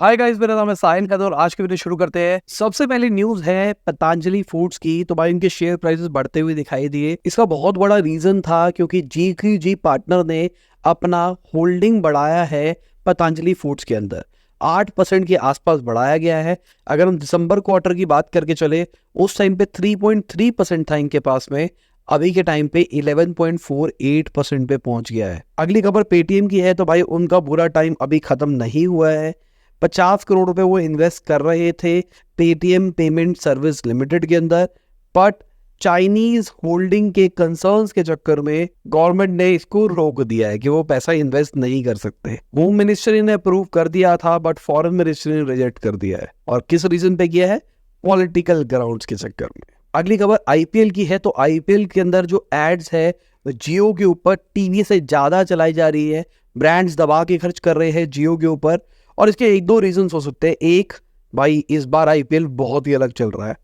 Hi guys, मेरा नाम है साहिल खैर और आज की वीडियो शुरू करते हैं। सबसे पहले न्यूज है पतंजलि फूड्स की। तो भाई उनके शेयर प्राइसेस बढ़ते हुए दिखाई दिए। इसका बहुत बड़ा रीजन था क्योंकि जी पार्टनर ने अपना होल्डिंग बढ़ाया है पतंजलि फूड्स के अंदर। 8% के आसपास बढ़ाया गया है। अगर हम दिसंबर क्वार्टर की बात करके चले, उस टाइम पे 3.3% था इनके पास में। अभी के टाइम पे 11.48% पे पहुंच गया है। अगली खबर पेटीएम की है। तो भाई उनका बुरा टाइम अभी खत्म नहीं हुआ है। 50 करोड़ रुपए वो इन्वेस्ट कर रहे थे पेटीएम पेमेंट सर्विस लिमिटेड के अंदर, बट चाइनीज होल्डिंग के कंसर्न्स के चक्कर में गवर्नमेंट ने इसको रोक दिया है कि वो पैसा इन्वेस्ट नहीं कर सकते। होम मिनिस्ट्री ने अप्रूव कर दिया था बट फॉरेन मिनिस्ट्री ने रिजेक्ट कर दिया है। और किस रीजन पे किया है? पॉलिटिकल ग्राउंड्स के चक्कर में। अगली खबर आईपीएल की है। तो आईपीएल के अंदर जो एड्स है जियो के ऊपर टीवी से ज्यादा चलाई जा रही है। ब्रांड्स दबा के खर्च कर रहे हैं जियो के ऊपर। और इसके एक दो रीजन हो सकते हैं। एक, भाई इस बार आईपीएल बहुत ही अलग चल रहा है।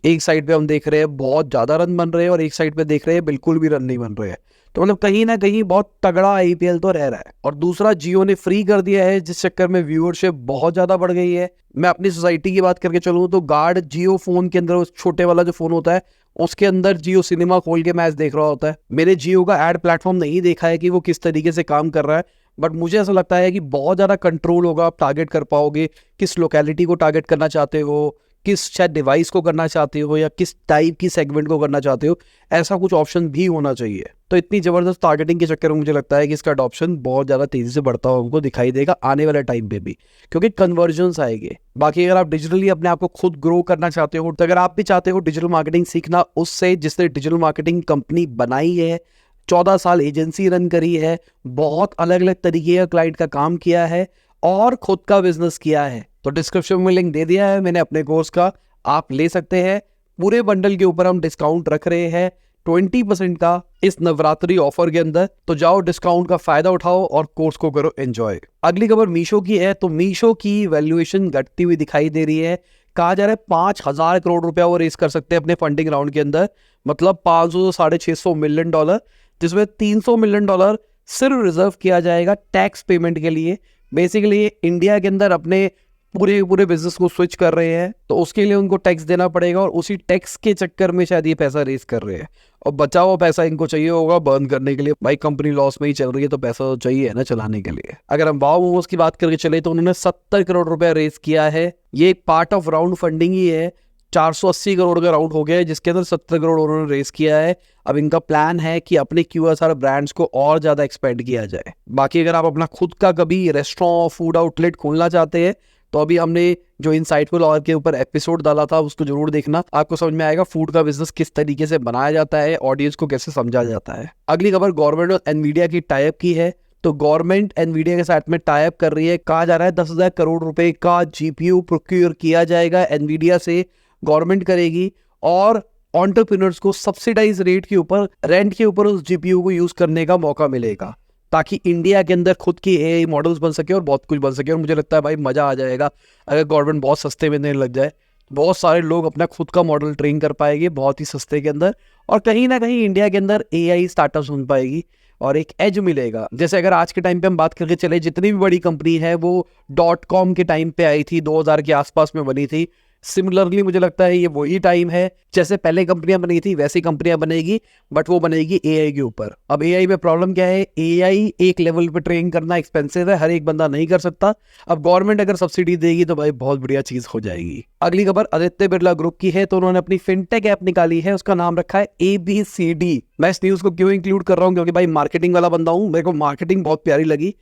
एक साइड पे हम देख रहे हैं बहुत ज्यादा रन बन रहे हैं और एक साइड पे देख रहे हैं बिल्कुल भी रन नहीं बन रहे हैं। तो मतलब कहीं ना कहीं बहुत तगड़ा आईपीएल तो रह रहा है। और दूसरा, जियो ने फ्री कर दिया है जिस चक्कर में व्यूअरशिप बहुत ज्यादा बढ़ गई है। मैं अपनी सोसाइटी की बात करके चलूँ तो गार्ड जियो फोन के अंदर, उस छोटे वाला जो फोन होता है उसके अंदर जियो सिनेमा खोल के मैच देख रहा होता है। मैंने जियो का एड प्लेटफॉर्म नहीं देखा है कि वो किस तरीके से काम कर रहा है, बट मुझे ऐसा लगता है कि बहुत ज़्यादा कंट्रोल होगा। आप टारगेट कर पाओगे किस लोकेलिटी को टारगेट करना चाहते हो, किस शायद डिवाइस को करना चाहते हो या किस टाइप की सेगमेंट को करना चाहते हो। ऐसा कुछ ऑप्शन भी होना चाहिए। तो इतनी ज़बरदस्त टारगेटिंग के चक्कर में मुझे लगता है कि इसका अडॉप्शन बहुत ज़्यादा तेज़ी से बढ़ता हुआ हमको दिखाई देगा आने वाले टाइम पे भी, क्योंकि कन्वर्जन्स आएंगे। बाकी अगर आप डिजिटली अपने आप को खुद ग्रो करना चाहते हो, तो अगर आप भी चाहते हो डिजिटल मार्केटिंग सीखना उससे जिसने डिजिटल मार्केटिंग कंपनी बनाई है, 14 साल एजेंसी रन करी है, बहुत अलग अलग तरीके का क्लाइंट का काम किया है और खुद का बिजनेस किया है, तो डिस्क्रिप्शन में लिंक दे दिया है मैंने अपने कोर्स का, आप ले सकते हैं। पूरे बंडल के ऊपर हम डिस्काउंट रख रहे हैं 20% का इस नवरात्रि ऑफर के अंदर। तो जाओ डिस्काउंट का फायदा उठाओ और कोर्स को करो एंजॉय। अगली खबर मीशो की है। तो मीशो की वैल्यूएशन घटती हुई दिखाई दे रही है। कहा जा रहा है 5,000 करोड़ रुपया वो रेस कर सकते हैं अपने फंडिंग राउंड के अंदर, मतलब 500 से $650 मिलियन, जिसमें $300 मिलियन सिर्फ रिजर्व किया जाएगा टैक्स पेमेंट के लिए। बेसिकली इंडिया के अंदर अपने पूरे बिजनेस को स्विच कर रहे हैं, तो उसके लिए उनको टैक्स देना पड़ेगा और उसी टैक्स के चक्कर में शायद ये पैसा रेस कर रहे हैं। और बचा हुआ पैसा इनको चाहिए होगा बर्न करने के लिए। भाई कंपनी लॉस में ही चल रही है तो पैसा तो चाहिए है ना चलाने के लिए। अगर हम वाव मोमोज की बात करके चले तो उन्होंने 70 करोड़ रुपया रेस किया है। ये एक पार्ट ऑफ राउंड फंडिंग ही है। 480 करोड़ का राउंड हो गया है जिसके अंदर 70 करोड़ उन्होंने रेस किया है। अब इनका प्लान है कि अपने QSR ब्रांड्स को और ज्यादा एक्सपेंड किया जाए। बाकी अगर आप अपना खुद का कभी रेस्टोरेंट फूड आउटलेट खोलना चाहते हैं तो अभी हमने जो इनसाइटफुल और के ऊपर एपिसोड डाला था उसको जरूर देखना, आपको समझ में आएगा फूड का बिजनेस किस तरीके से बनाया जाता है, ऑडियंस को कैसे समझा जाता है। अगली खबर गवर्नमेंट और एनवीडिया की टाइप की है। तो गवर्नमेंट एनवीडिया के साथ में टाइप कर रही है। कहा जा रहा है 10,000 करोड़ रुपए का GPU प्रोक्योर किया जाएगा एनवीडिया से, गवर्नमेंट करेगी और एंटरप्रेन्योर्स को सब्सिडाइज रेट के ऊपर, रेंट के ऊपर उस GPU को यूज करने का मौका मिलेगा, ताकि इंडिया के अंदर खुद की AI मॉडल्स बन सके और बहुत कुछ बन सके। और मुझे लगता है भाई मजा आ जाएगा अगर गवर्नमेंट बहुत सस्ते में देने लग जाए। बहुत सारे लोग अपना खुद का मॉडल ट्रेन कर पाएंगे बहुत ही सस्ते के अंदर, और कहीं ना कहीं इंडिया के अंदर AI स्टार्टअप्स बन पाएगी और एक एज मिलेगा। जैसे अगर आज के टाइम पे हम बात करके चले, जितनी भी बड़ी कंपनी है वो .com के टाइम पे आई थी, 2000 के आसपास में बनी थी। सिमिलरली मुझे लगता है ये वही टाइम है, जैसे पहले कंपनियां बनी थी वैसी कंपनियां बनेगी, बट वो बनेगी AI के ऊपर। अब AI में प्रॉब्लम क्या है? AI एक लेवल पे ट्रेन करना एक्सपेंसिव है, हर एक बंदा नहीं कर सकता। अब गवर्नमेंट अगर सब्सिडी देगी तो भाई बहुत बढ़िया चीज हो जाएगी। अगली खबर आदित्य बिरला ग्रुप की है। तो उन्होंने अपनी फिनटेक ऐप निकाली है, उसका नाम रखा है ABCD। मैं इस न्यूज को क्यों इंक्लूड कर रहा हूँ? क्योंकि भाई मार्केटिंग वाला बंदा हूँ, मेरे को मार्केटिंग बहुत प्यारी लगी।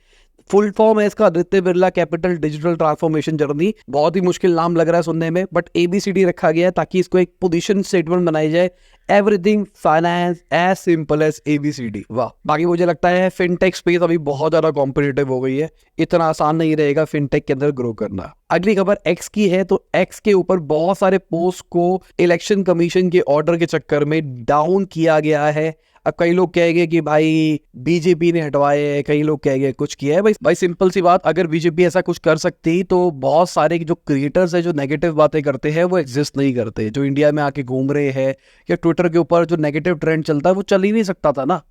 फुल फॉर्म है इसका Aditya Birla capital digital transformation journey. बहुत ही मुश्किल नाम लग रहा है सुनने में, बट ABCD रखा गया है ताकि इसको एक पोजीशन स्टेटमेंट बनाई जाए, everything finance as simple as ABCD। वाह। बाकी मुझे लगता है फिनटेक स्पेस अभी बहुत ज्यादा कॉम्पिटिटिव हो गई है, इतना आसान नहीं रहेगा फिनटेक के अंदर ग्रो करना। अगली खबर X की है। तो X के ऊपर बहुत सारे पोस्ट को इलेक्शन कमीशन के ऑर्डर के चक्कर में डाउन किया गया है। अब कई लोग कहेंगे कि भाई BJP ने हटवाए है, कई लोग कहेंगे कुछ किया है। भाई सिंपल सी बात, अगर BJP ऐसा कुछ कर सकती तो बहुत सारे जो क्रिएटर्स है जो नेगेटिव बातें करते हैं वो एग्जिस्ट नहीं करते, जो इंडिया में आके घूम रहे हैं या ट्विटर के ऊपर जो नेगेटिव ट्रेंड चलता है वो चल ही नहीं सकता था ना।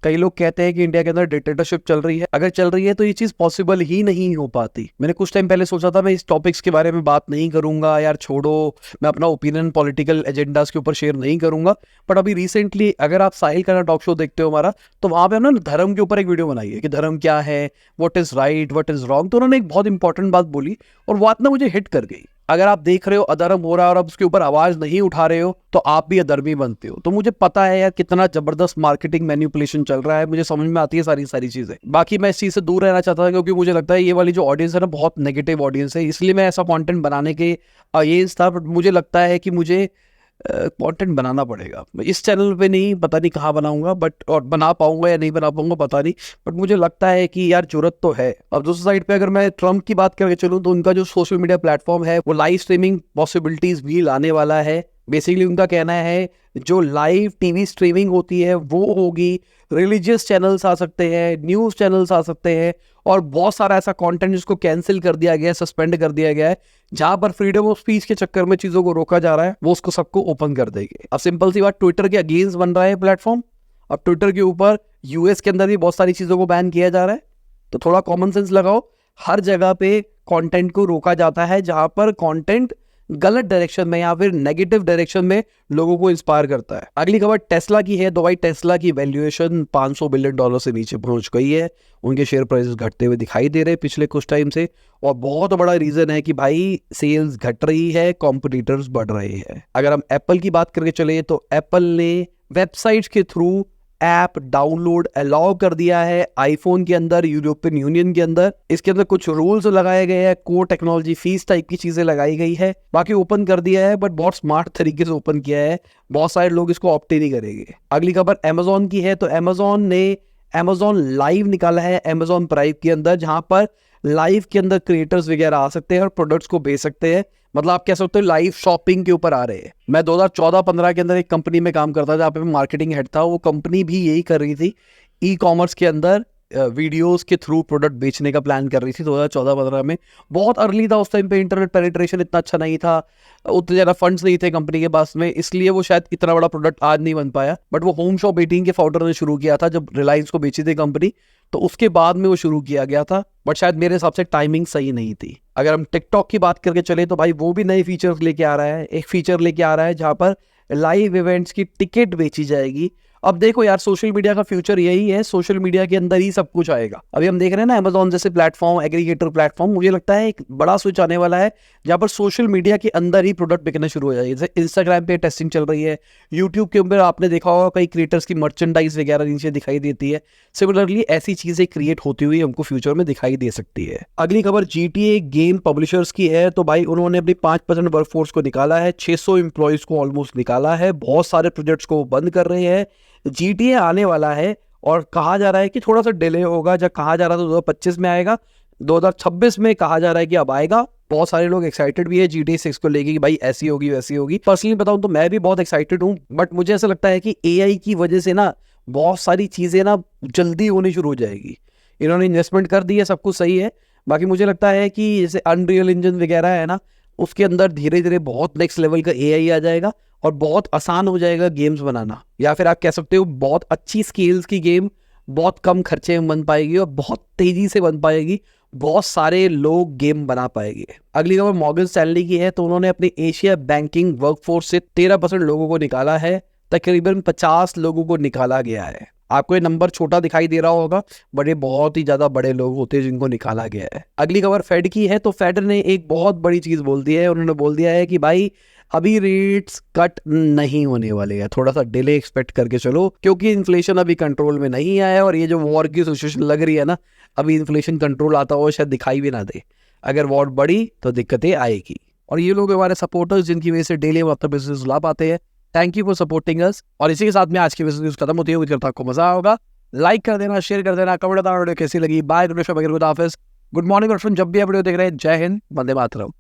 कई लोग कहते हैं कि इंडिया के अंदर डिक्टेटरशिप चल रही है। अगर चल रही है तो ये चीज पॉसिबल ही नहीं हो पाती। मैंने कुछ टाइम पहले सोचा था मैं इस टॉपिक्स के बारे में बात नहीं करूंगा, यार छोड़ो, मैं अपना ओपिनियन पॉलिटिकल एजेंडास के ऊपर शेयर नहीं करूंगा। बट अभी रिसेंटली अगर आप साहिल का टॉक शो देखते हो हमारा, तो वहां पे हमने ना धर्म के ऊपर एक वीडियो बनाई है कि धर्म क्या है, what is right, what is wrong. तो उन्होंने एक बहुत इंपॉर्टेंट बात बोली और वो बात ना मुझे हिट कर गई। अगर आप देख रहे हो अधर्म हो रहा है और आप उसके ऊपर आवाज नहीं उठा रहे हो तो आप भी अधर्मी बनते हो। तो मुझे पता है यार कितना जबरदस्त मार्केटिंग मैनिपुलेशन चल रहा है, मुझे समझ में आती है सारी सारी चीजें। बाकी मैं इस चीज से दूर रहना चाहता था क्योंकि मुझे लगता है ये वाली जो ऑडियंस है ना बहुत नेगेटिव ऑडियंस है, इसलिए मैं ऐसा कंटेंट बनाने के अगेंस्ट था। बट मुझे लगता है कि मुझे कंटेंट बनाना पड़ेगा। इस चैनल पे नहीं, पता नहीं कहाँ बनाऊंगा, बट और बना पाऊंगा या नहीं बना पाऊंगा पता नहीं, बट मुझे लगता है कि यार जरूरत तो है। अब दूसरी साइड पे अगर मैं ट्रम्प की बात करके चलूँ तो उनका जो सोशल मीडिया प्लेटफॉर्म है वो लाइव स्ट्रीमिंग पॉसिबिलिटीज भी लाने वाला है। बेसिकली उनका कहना है जो लाइव टीवी स्ट्रीमिंग होती है वो होगी, रिलीजियस चैनल्स आ सकते हैं, न्यूज़ चैनल्स आ सकते हैं, और बहुत सारा ऐसा कंटेंट जिसको कैंसिल कर दिया गया है, सस्पेंड कर दिया गया है, जहां पर फ्रीडम ऑफ स्पीच के चक्कर में चीजों को रोका जा रहा है, वो उसको सबको ओपन कर देंगे। अब सिंपल सी बात, ट्विटर के अगेंस्ट बन रहा है प्लेटफॉर्म। अब ट्विटर के ऊपर यूएस के अंदर भी बहुत सारी चीजों को बैन किया जा रहा है। तो थोड़ा कॉमन सेंस लगाओ, हर जगह पे कंटेंट को रोका जाता है जहां पर कंटेंट गलत डायरेक्शन में या फिर नेगेटिव डायरेक्शन में लोगों को इंस्पायर करता है। अगली खबर टेस्ला की है। तो भाई टेस्ला की वैल्यूएशन $500 बिलियन से नीचे पहुंच गई है। उनके शेयर प्राइसेस घटते हुए दिखाई दे रहे हैं पिछले कुछ टाइम से, और बहुत बड़ा रीजन है कि भाई सेल्स घट रही है, कॉम्पिटिटर्स बढ़ रहे हैं। अगर हम एप्पल की बात करके चले तो एप्पल ने वेबसाइट्स के थ्रू ऐप डाउनलोड अलाउ कर दिया है आईफोन के अंदर, यूरोपियन यूनियन के अंदर। इसके अंदर कुछ रूल्स लगाए गए हैं, कोर टेक्नोलॉजी फीस टाइप की चीजें लगाई गई है। बाकी ओपन कर दिया है, बट बहुत स्मार्ट तरीके से ओपन किया है, बहुत सारे लोग इसको ऑप्ट ही नहीं करेंगे। अगली खबर अमेजोन की है। तो अमेजोन ने अमेजोन लाइव निकाला है अमेजोन प्राइम के अंदर, जहां पर लाइव के अंदर क्रिएटर्स वगैरह आ सकते हैं और प्रोडक्ट्स को बेच सकते हैं। मतलब आप कह सकते हो लाइव शॉपिंग के ऊपर आ रहे हैं। मैं 2014-15 के अंदर एक कंपनी में काम करता था जहाँ पे मैं मार्केटिंग हेड था। वो कंपनी भी यही कर रही थी, ई कॉमर्स के अंदर वीडियोस के थ्रू प्रोडक्ट बेचने का प्लान कर रही थी 2014-15 में। बहुत अर्ली था उस टाइम पे, इंटरनेट पेनिट्रेशन इतना अच्छा नहीं था, उतने ज़्यादा फंड्स नहीं थे कंपनी के पास में, इसलिए वो शायद इतना बड़ा प्रोडक्ट आज नहीं बन पाया। बट वो होम शॉप 18 के फाउंडर ने शुरू किया था जब रिलायंस को बेची थी कंपनी, तो उसके बाद में वो शुरू किया गया था। बट शायद मेरे हिसाब से टाइमिंग सही नहीं थी। अगर हम टिकटॉक की बात करके चले तो भाई वो भी नए फीचर्स लेके आ रहा है। एक फीचर लेके आ रहा है जहाँ पर लाइव इवेंट्स की टिकट बेची जाएगी। अब देखो यार, सोशल मीडिया का फ्यूचर यही है, सोशल मीडिया के अंदर ही सब कुछ आएगा। अभी हम देख रहे हैं ना अमेजोन जैसे प्लेटफॉर्म, एग्रीगेटर प्लेटफॉर्म, मुझे लगता है एक बड़ा स्विच आने वाला है जहां पर सोशल मीडिया के अंदर ही प्रोडक्ट बिकना शुरू हो जाएगी। जैसे इंस्टाग्राम पे टेस्टिंग चल रही है, यूट्यूब के ऊपर आपने देखा होगा कई क्रिएटर्स की मर्चेंडाइज वगैरह नीचे दिखाई देती है। सिमिलरली ऐसी चीजें क्रिएट होती हुई हमको फ्यूचर में दिखाई दे सकती है। अगली खबर GTA गेम पब्लिशर्स की है। तो भाई उन्होंने अपनी 5% वर्कफोर्स को निकाला है, 600 एम्प्लॉयज को ऑलमोस्ट निकाला है, बहुत सारे प्रोजेक्ट्स को बंद कर रहे हैं। GTA आने वाला है और कहा जा रहा है कि थोड़ा सा डिले होगा। जब कहा जा रहा था 2025 में आएगा, 2026 में कहा जा रहा है कि अब आएगा। बहुत सारे लोग एक्साइटेड भी है GTA 6 को लेके कि भाई ऐसी होगी वैसी होगी। पर्सनली बताऊं तो मैं भी बहुत एक्साइटेड हूं, बट मुझे ऐसा लगता है कि AI की वजह से ना बहुत सारी चीजें ना जल्दी होनी शुरू हो जाएगी। इन्होंने इन्वेस्टमेंट कर दी है, सब कुछ सही है। बाकी मुझे लगता है कि जैसे अनरियल इंजन वगैरह है ना, उसके अंदर धीरे धीरे बहुत नेक्स्ट लेवल का AI आ जाएगा और बहुत आसान हो जाएगा गेम्स बनाना। या फिर आप कह सकते हो बहुत अच्छी स्केल्स की गेम बहुत कम खर्चे में बन पाएगी और बहुत तेजी से बन पाएगी, बहुत सारे लोग गेम बना पाएंगे। अगली खबर मॉर्गन स्टैनली की है। तो उन्होंने अपने एशिया बैंकिंग वर्कफोर्स से 13% लोगों को निकाला है, तकरीबन 50 लोगों को निकाला गया है। आपको ये नंबर छोटा दिखाई दे रहा होगा, बट ये बहुत ही ज्यादा बड़े लोग होते हैं जिनको निकाला गया है। अगली खबर फेड की है। तो फेड ने एक बहुत बड़ी चीज बोल दी है, उन्होंने बोल दिया है कि भाई अभी रेट्स कट नहीं होने वाले हैं, थोड़ा सा डिले एक्सपेक्ट करके चलो, क्योंकि इन्फ्लेशन अभी कंट्रोल में नहीं आया और ये जो वॉर की सिचुएशन लग रही है ना, अभी इन्फ्लेशन कंट्रोल आता हो शायद दिखाई भी ना दे। अगर वॉर बढ़ी तो दिक्कतें आएगी। और ये लोग हमारे सपोर्टर्स जिनकी वजह से डेली हम अपना बिजनेस ला पाते हैं। Thank you for supporting us. और इसी के साथ में आज की बिजनेस खत्म होती है। उम्मीद करता हूं आपको मजा होगा। लाइक कर देना, शेयर कर देना, कमेंट बताना वीडियो कैसी लगी। Bye, good morning. जब भी आप वीडियो देख रहे हैं, जय हिंद, वंदे मातरम।